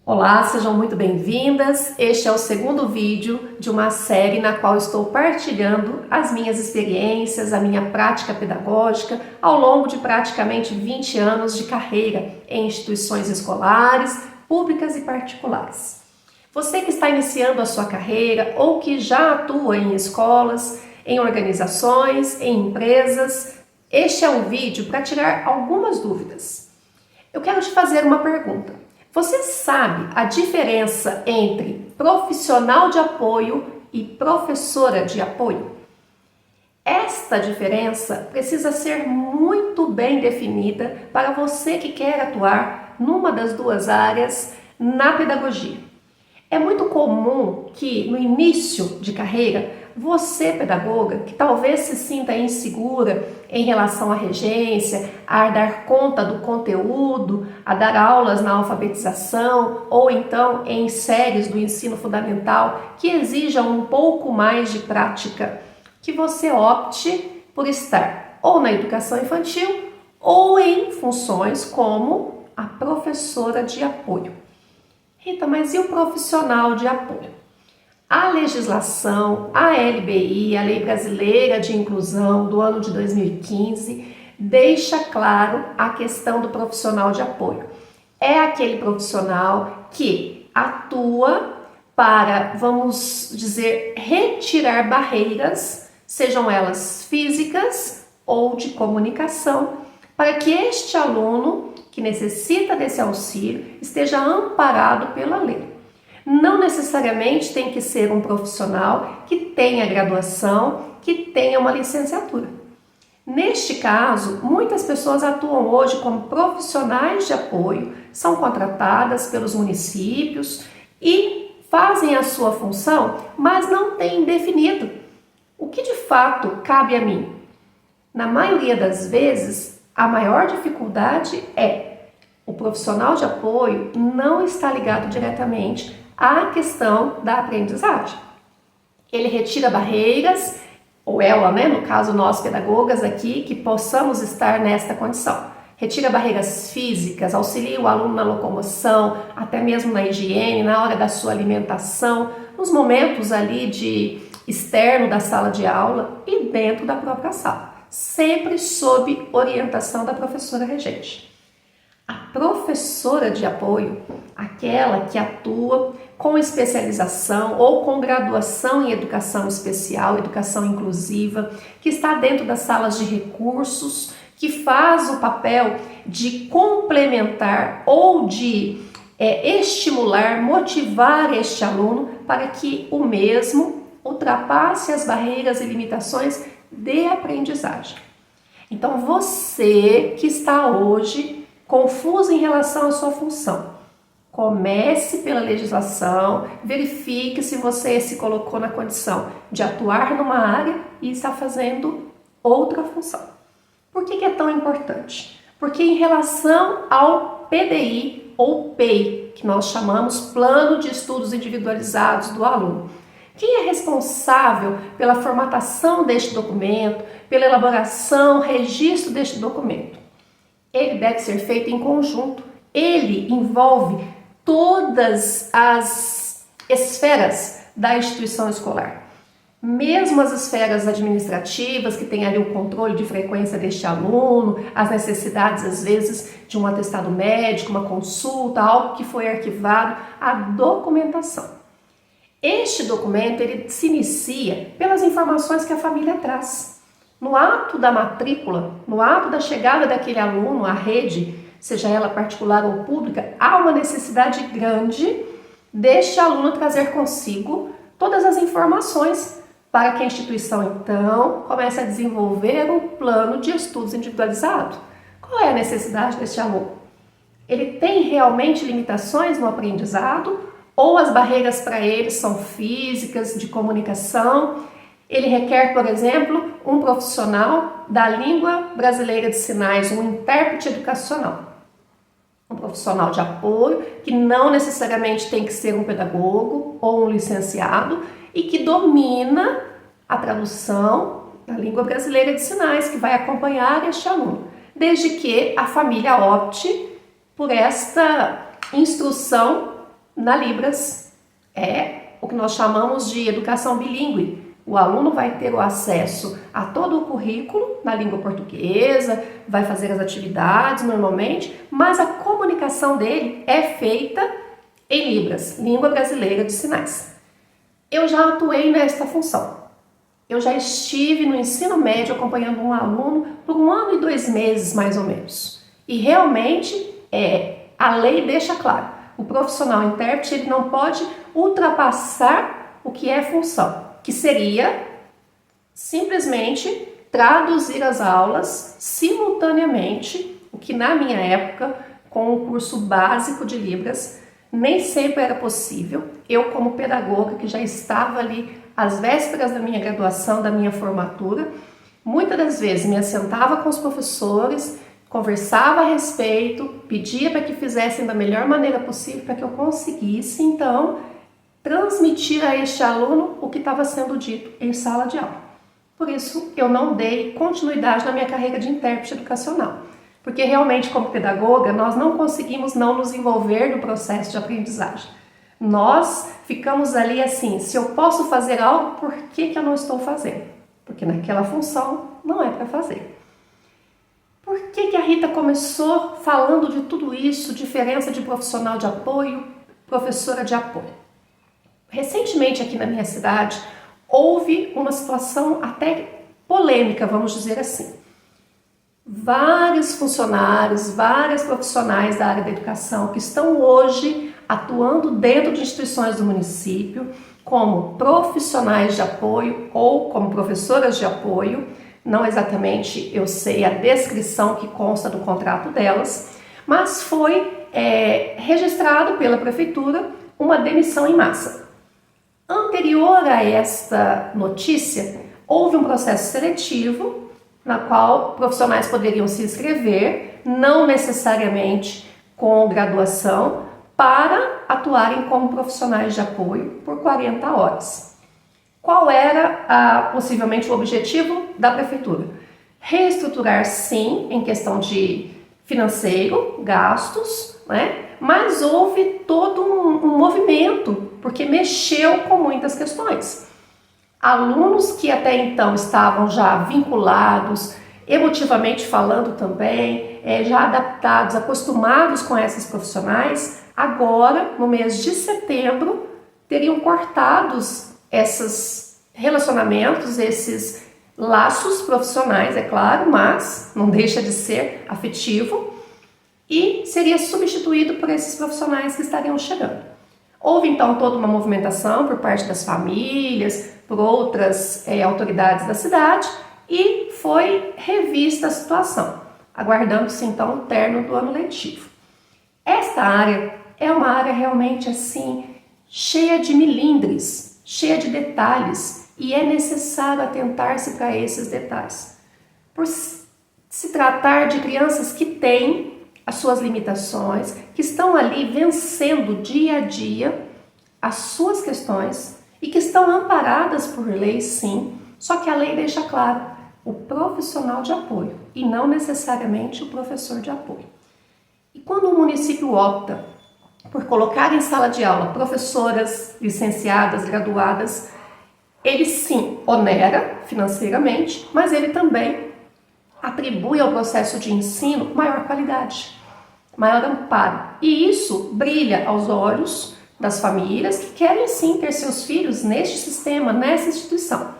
Olá, sejam muito bem-vindas. Este é o segundo vídeo de uma série na qual estou partilhando as minhas experiências, a minha prática pedagógica ao longo de praticamente 20 anos de carreira em instituições escolares, públicas e particulares. Você que está iniciando a sua carreira ou que já atua em escolas, em organizações, em empresas, este é um vídeo para tirar algumas dúvidas. Eu quero te fazer uma pergunta. Você sabe a diferença entre profissional de apoio e professora de apoio? Esta diferença precisa ser muito bem definida para você que quer atuar numa das duas áreas na pedagogia. É muito comum que no início de carreira, você, pedagoga, que talvez se sinta insegura em relação à regência, a dar conta do conteúdo, a dar aulas na alfabetização ou então em séries do ensino fundamental que exijam um pouco mais de prática, que você opte por estar ou na educação infantil ou em funções como a professora de apoio. Rita, mas e o profissional de apoio? A legislação, a LBI, a Lei Brasileira de Inclusão do ano de 2015, deixa claro a questão do profissional de apoio. É aquele profissional que atua para, vamos dizer, retirar barreiras, sejam elas físicas ou de comunicação, para que este aluno que necessita desse auxílio esteja amparado pela lei. Não necessariamente tem que ser um profissional que tenha graduação, que tenha uma licenciatura. Neste caso, muitas pessoas atuam hoje como profissionais de apoio, são contratadas pelos municípios e fazem a sua função, mas não têm definido o que de fato cabe a mim. Na maioria das vezes, a maior dificuldade é o profissional de apoio não está ligado diretamente à questão da aprendizagem. Ele retira barreiras, ou ela, no caso nós pedagogas aqui, que possamos estar nesta condição. Retira barreiras físicas, auxilia o aluno na locomoção, até mesmo na higiene, na hora da sua alimentação, nos momentos ali de externo da sala de aula e dentro da própria sala, sempre sob orientação da professora regente. A professora de apoio, aquela que atua com especialização ou com graduação em educação especial, educação inclusiva, que está dentro das salas de recursos, que faz o papel de complementar ou de estimular, motivar este aluno para que o mesmo ultrapasse as barreiras e limitações de aprendizagem. Então você que está hoje confuso em relação à sua função, comece pela legislação, verifique se você se colocou na condição de atuar numa área e está fazendo outra função. Por que é tão importante? Porque em relação ao PDI ou PEI, que nós chamamos Plano de Estudos Individualizados do Aluno, quem é responsável pela formatação deste documento, pela elaboração, registro deste documento? Ele deve ser feito em conjunto. Ele envolve todas as esferas da instituição escolar. Mesmo as esferas administrativas, que tem ali o controle de frequência deste aluno, as necessidades, às vezes, de um atestado médico, uma consulta, algo que foi arquivado, a documentação. Este documento, ele se inicia pelas informações que a família traz. No ato da matrícula, no ato da chegada daquele aluno à rede, seja ela particular ou pública, há uma necessidade grande deste aluno trazer consigo todas as informações para que a instituição, então, comece a desenvolver um plano de estudos individualizado. Qual é a necessidade deste aluno? Ele tem realmente limitações no aprendizado ou as barreiras para ele são físicas, de comunicação? Ele requer, por exemplo, um profissional da língua brasileira de sinais, um intérprete educacional. Um profissional de apoio, que não necessariamente tem que ser um pedagogo ou um licenciado e que domina a tradução da língua brasileira de sinais, que vai acompanhar este aluno, desde que a família opte por esta instrução na Libras. É o que nós chamamos de educação bilíngue. O aluno vai ter o acesso a todo o currículo na língua portuguesa, vai fazer as atividades normalmente, mas a comunicação dele é feita em Libras, Língua Brasileira de Sinais. Eu já atuei nesta função. Eu já estive no ensino médio acompanhando um aluno por 1 ano e 2 meses, mais ou menos. E realmente, a lei deixa claro, o profissional intérprete ele não pode ultrapassar o que é função, que seria simplesmente traduzir as aulas simultaneamente, o que na minha época, com o curso básico de Libras, nem sempre era possível. Eu, como pedagoga, que já estava ali às vésperas da minha graduação, da minha formatura, muitas das vezes me assentava com os professores, conversava a respeito, pedia para que fizessem da melhor maneira possível para que eu conseguisse, então, transmitir a este aluno o que estava sendo dito em sala de aula. Por isso, eu não dei continuidade na minha carreira de intérprete educacional. Porque realmente, como pedagoga, nós não conseguimos não nos envolver no processo de aprendizagem. Nós ficamos ali assim, se eu posso fazer algo, por que eu não estou fazendo? Porque naquela função não é para fazer. Por que a Rita começou falando de tudo isso, diferença de profissional de apoio, professora de apoio? Recentemente aqui na minha cidade, houve uma situação até polêmica, vamos dizer assim. Vários funcionários, vários profissionais da área da educação que estão hoje atuando dentro de instituições do município como profissionais de apoio ou como professoras de apoio, não exatamente eu sei a descrição que consta do contrato delas, mas foi registrado pela prefeitura uma demissão em massa. Anterior a esta notícia, houve um processo seletivo na qual profissionais poderiam se inscrever, não necessariamente com graduação, para atuarem como profissionais de apoio por 40 horas. Qual era possivelmente o objetivo da prefeitura? Reestruturar, sim, em questão de financeiro, gastos, né? Mas houve todo um movimento, porque mexeu com muitas questões. Alunos que até então estavam já vinculados, emotivamente falando também, já adaptados, acostumados com esses profissionais, agora, no mês de setembro, teriam cortados esses relacionamentos, esses laços profissionais, é claro, mas não deixa de ser afetivo, e seria substituído por esses profissionais que estariam chegando. Houve então toda uma movimentação por parte das famílias, por outras autoridades da cidade e foi revista a situação, aguardando-se então o término do ano letivo. Esta área é uma área realmente assim, cheia de milindres, cheia de detalhes e é necessário atentar-se para esses detalhes. Por se tratar de crianças que têm as suas limitações, que estão ali vencendo dia a dia as suas questões e que estão amparadas por lei, sim, só que a lei deixa claro, o profissional de apoio e não necessariamente o professor de apoio. E quando o município opta por colocar em sala de aula professoras licenciadas, graduadas, ele sim onera financeiramente, mas ele também atribui ao processo de ensino maior qualidade, maior amparo. E isso brilha aos olhos das famílias que querem sim ter seus filhos neste sistema, nessa instituição.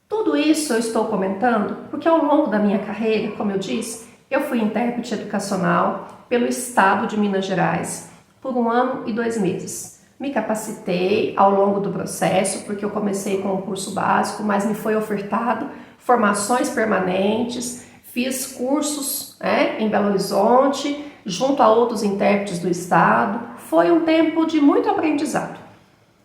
Tudo isso eu estou comentando porque ao longo da minha carreira, como eu disse, eu fui intérprete educacional pelo estado de Minas Gerais por 1 ano e 2 meses. Me capacitei ao longo do processo, porque eu comecei com um curso básico, mas me foi ofertado formações permanentes, fiz cursos em Belo Horizonte, junto a outros intérpretes do estado. Foi um tempo de muito aprendizado.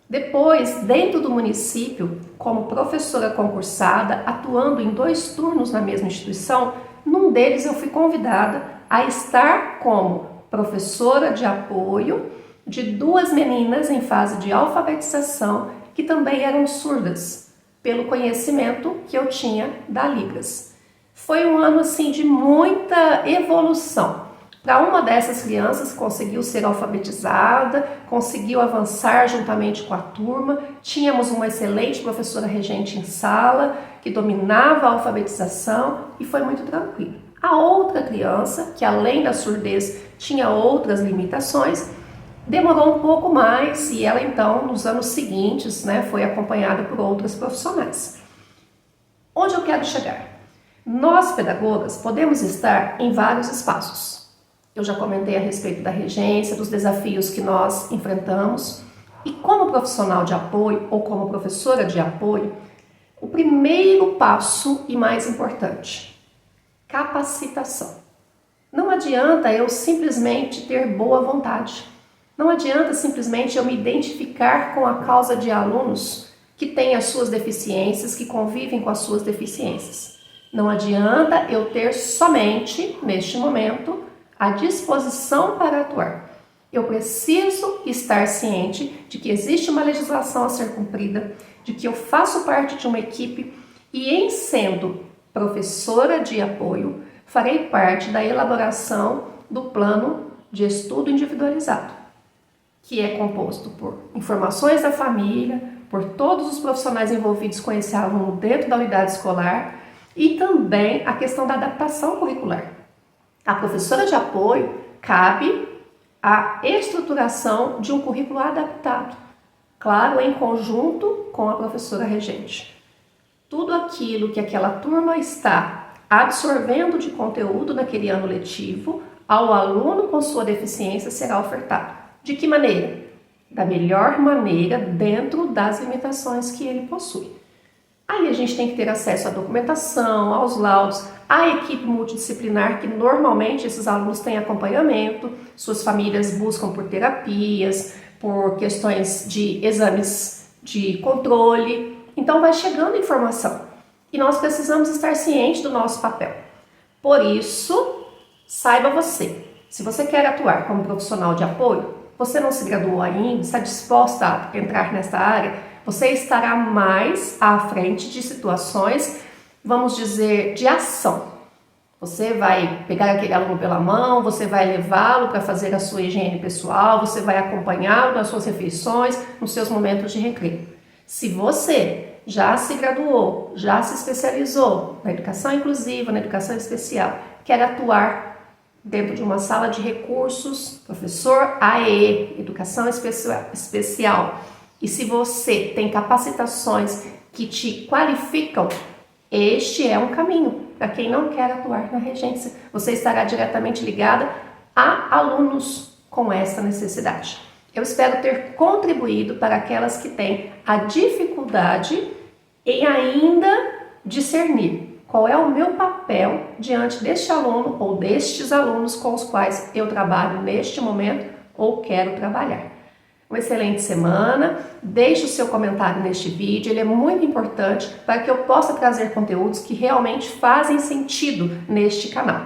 Depois, dentro do município, como professora concursada, atuando em 2 turnos na mesma instituição, num deles eu fui convidada a estar como professora de apoio de 2 meninas em fase de alfabetização que também eram surdas, pelo conhecimento que eu tinha da Libras. Foi um ano assim de muita evolução, Para uma dessas crianças conseguiu ser alfabetizada, conseguiu avançar juntamente com a turma, tínhamos uma excelente professora regente em sala, que dominava a alfabetização e foi muito tranquilo. A outra criança, que além da surdez tinha outras limitações, demorou um pouco mais e ela então, nos anos seguintes, foi acompanhada por outras profissionais. Onde eu quero chegar? Nós, pedagogas, podemos estar em vários espaços. Eu já comentei a respeito da regência, dos desafios que nós enfrentamos. E como profissional de apoio ou como professora de apoio, o primeiro passo e mais importante, capacitação. Não adianta eu simplesmente ter boa vontade. Não adianta simplesmente eu me identificar com a causa de alunos que têm as suas deficiências, que convivem com as suas deficiências. Não adianta eu ter somente, neste momento, a disposição para atuar. Eu preciso estar ciente de que existe uma legislação a ser cumprida, de que eu faço parte de uma equipe e, em sendo professora de apoio, farei parte da elaboração do plano de estudo individualizado, que é composto por informações da família, por todos os profissionais envolvidos com esse aluno dentro da unidade escolar e também a questão da adaptação curricular. A professora de apoio cabe a estruturação de um currículo adaptado, claro, em conjunto com a professora regente. Tudo aquilo que aquela turma está absorvendo de conteúdo naquele ano letivo, ao aluno com sua deficiência será ofertado. De que maneira? Da melhor maneira dentro das limitações que ele possui. Aí a gente tem que ter acesso à documentação, aos laudos, à equipe multidisciplinar, que normalmente esses alunos têm acompanhamento, suas famílias buscam por terapias, por questões de exames de controle. Então vai chegando informação e nós precisamos estar cientes do nosso papel. Por isso, saiba você, se você quer atuar como profissional de apoio, você não se graduou ainda, está disposta a entrar nessa área, você estará mais à frente de situações, vamos dizer, de ação. Você vai pegar aquele aluno pela mão, você vai levá-lo para fazer a sua higiene pessoal, você vai acompanhá-lo nas suas refeições, nos seus momentos de recreio. Se você já se graduou, já se especializou na educação inclusiva, na educação especial, quer atuar dentro de uma sala de recursos, professor AE, educação especial, e se você tem capacitações que te qualificam, este é um caminho para quem não quer atuar na regência. Você estará diretamente ligada a alunos com essa necessidade. Eu espero ter contribuído para aquelas que têm a dificuldade em ainda discernir qual é o meu papel diante deste aluno ou destes alunos com os quais eu trabalho neste momento ou quero trabalhar. Uma excelente semana, deixe o seu comentário neste vídeo, ele é muito importante para que eu possa trazer conteúdos que realmente fazem sentido neste canal.